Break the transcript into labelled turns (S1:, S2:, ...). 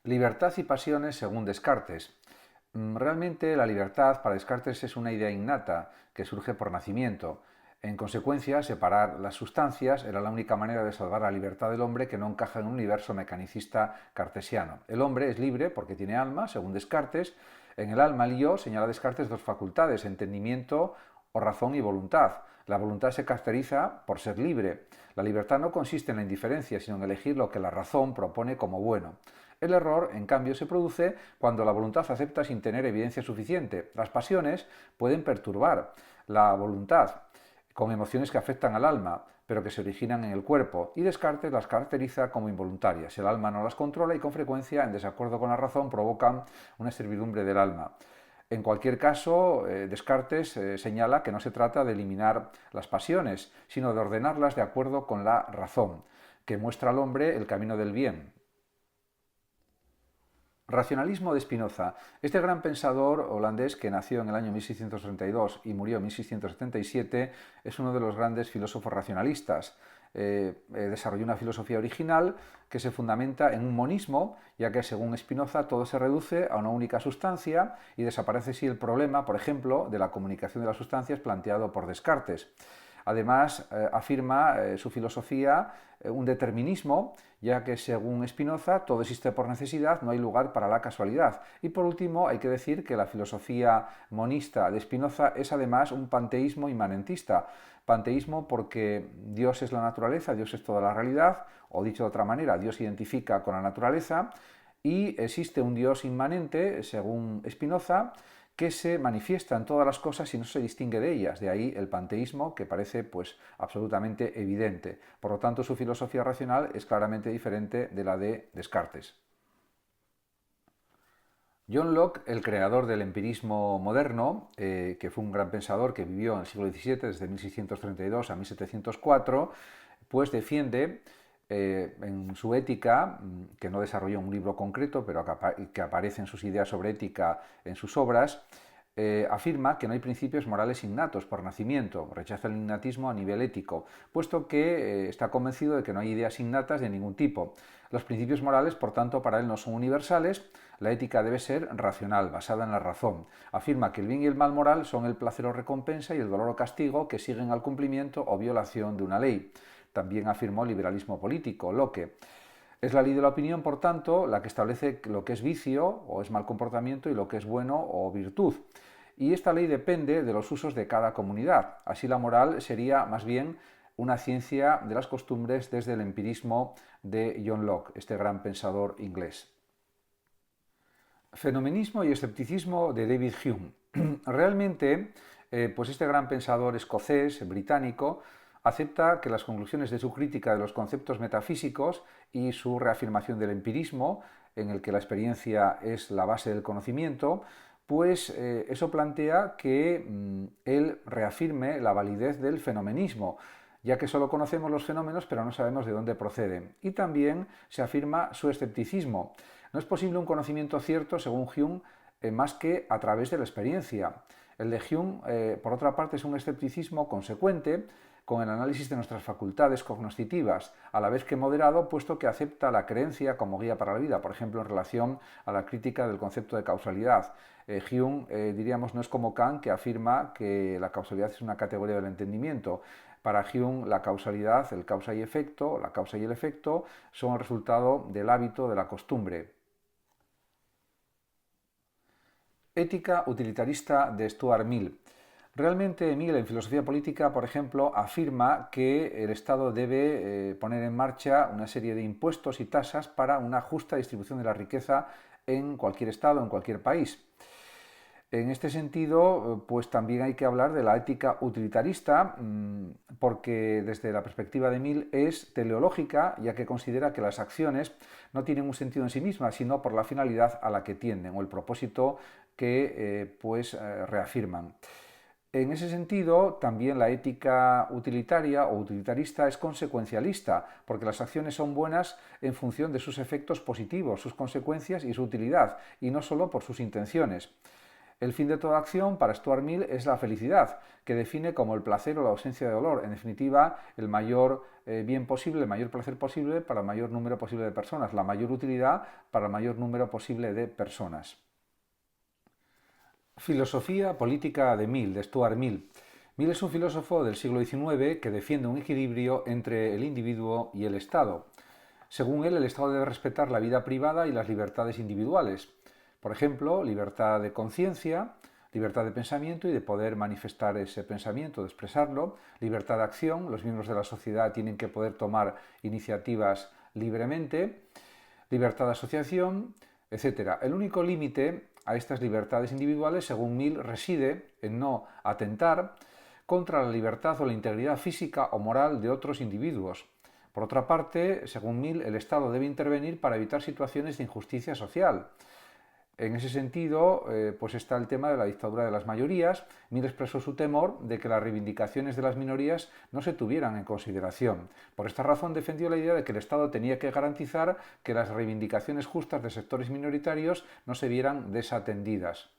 S1: Libertad y pasiones según Descartes. Realmente la libertad para Descartes es una idea innata que surge por nacimiento. En consecuencia, separar las sustancias era la única manera de salvar la libertad del hombre que no encaja en un universo mecanicista cartesiano. El hombre es libre porque tiene alma, según Descartes. En el alma, el yo, señala Descartes dos facultades, entendimiento o razón y voluntad. La voluntad se caracteriza por ser libre. La libertad no consiste en la indiferencia, sino en elegir lo que la razón propone como bueno. El error, en cambio, se produce cuando la voluntad acepta sin tener evidencia suficiente. Las pasiones pueden perturbar la voluntad con emociones que afectan al alma, pero que se originan en el cuerpo, y Descartes las caracteriza como involuntarias. El alma no las controla y con frecuencia, en desacuerdo con la razón, provocan una servidumbre del alma. En cualquier caso, Descartes señala que no se trata de eliminar las pasiones, sino de ordenarlas de acuerdo con la razón, que muestra al hombre el camino del bien. Racionalismo de Spinoza. Este gran pensador holandés que nació en el año 1632 y murió en 1677 es uno de los grandes filósofos racionalistas. Desarrolló una filosofía original que se fundamenta en un monismo, ya que según Spinoza todo se reduce a una única sustancia y desaparece así el problema, por ejemplo, de la comunicación de las sustancias planteado por Descartes. Además, afirma su filosofía un determinismo, ya que según Spinoza todo existe por necesidad, no hay lugar para la casualidad. Y por último, hay que decir que la filosofía monista de Spinoza es además un panteísmo inmanentista. Panteísmo porque Dios es la naturaleza, Dios es toda la realidad, o dicho de otra manera, Dios se identifica con la naturaleza y existe un Dios inmanente, según Spinoza, que se manifiesta en todas las cosas y no se distingue de ellas. De ahí el panteísmo, que parece pues absolutamente evidente. Por lo tanto, su filosofía racional es claramente diferente de la de Descartes. John Locke, el creador del empirismo moderno, que fue un gran pensador que vivió en el siglo XVII, desde 1632 a 1704, pues defiende en su ética, que no desarrolló un libro concreto, pero que aparecen sus ideas sobre ética en sus obras, afirma que no hay principios morales innatos por nacimiento, rechaza el innatismo a nivel ético, puesto que está convencido de que no hay ideas innatas de ningún tipo. Los principios morales, por tanto, para él no son universales, la ética debe ser racional, basada en la razón. Afirma que el bien y el mal moral son el placer o recompensa y el dolor o castigo que siguen al cumplimiento o violación de una ley. También afirmó el liberalismo político, Locke. Es la ley de la opinión, por tanto, la que establece lo que es vicio o es mal comportamiento y lo que es bueno o virtud. Y esta ley depende de los usos de cada comunidad. Así la moral sería más bien una ciencia de las costumbres desde el empirismo de John Locke, este gran pensador inglés. Fenomenismo y escepticismo de David Hume. Realmente, pues este gran pensador escocés, británico, acepta que las conclusiones de su crítica de los conceptos metafísicos y su reafirmación del empirismo, en el que la experiencia es la base del conocimiento, pues eso plantea que él reafirme la validez del fenomenismo, ya que solo conocemos los fenómenos pero no sabemos de dónde proceden. Y también se afirma su escepticismo. No es posible un conocimiento cierto, según Hume, más que a través de la experiencia. El de Hume, por otra parte, es un escepticismo consecuente con el análisis de nuestras facultades cognoscitivas, a la vez que moderado, puesto que acepta la creencia como guía para la vida, por ejemplo, en relación a la crítica del concepto de causalidad. Hume, diríamos, no es como Kant, que afirma que la causalidad es una categoría del entendimiento. Para Hume, la causalidad, el causa y efecto, la causa y el efecto, son el resultado del hábito, de la costumbre. Ética utilitarista de Stuart Mill. Realmente Mill en filosofía política, por ejemplo, afirma que el Estado debe poner en marcha una serie de impuestos y tasas para una justa distribución de la riqueza en cualquier Estado, en cualquier país. En este sentido, pues también hay que hablar de la ética utilitarista, porque desde la perspectiva de Mill es teleológica, ya que considera que las acciones no tienen un sentido en sí mismas, sino por la finalidad a la que tienden o el propósito que reafirman. En ese sentido, también la ética utilitaria o utilitarista es consecuencialista, porque las acciones son buenas en función de sus efectos positivos, sus consecuencias y su utilidad, y no solo por sus intenciones. El fin de toda acción para Stuart Mill es la felicidad, que define como el placer o la ausencia de dolor. En definitiva, el mayor bien posible, el mayor placer posible para el mayor número posible de personas, la mayor utilidad para el mayor número posible de personas. Filosofía política de Mill, de Stuart Mill. Mill es un filósofo del siglo XIX que defiende un equilibrio entre el individuo y el Estado. Según él, el Estado debe respetar la vida privada y las libertades individuales. Por ejemplo, libertad de conciencia, libertad de pensamiento y de poder manifestar ese pensamiento, de expresarlo, libertad de acción, los miembros de la sociedad tienen que poder tomar iniciativas libremente, libertad de asociación, etc. El único límite a estas libertades individuales, según Mill, reside en no atentar contra la libertad o la integridad física o moral de otros individuos. Por otra parte, según Mill, el Estado debe intervenir para evitar situaciones de injusticia social. En ese sentido, pues está el tema de la dictadura de las mayorías. Mill expresó su temor de que las reivindicaciones de las minorías no se tuvieran en consideración. Por esta razón defendió la idea de que el Estado tenía que garantizar que las reivindicaciones justas de sectores minoritarios no se vieran desatendidas.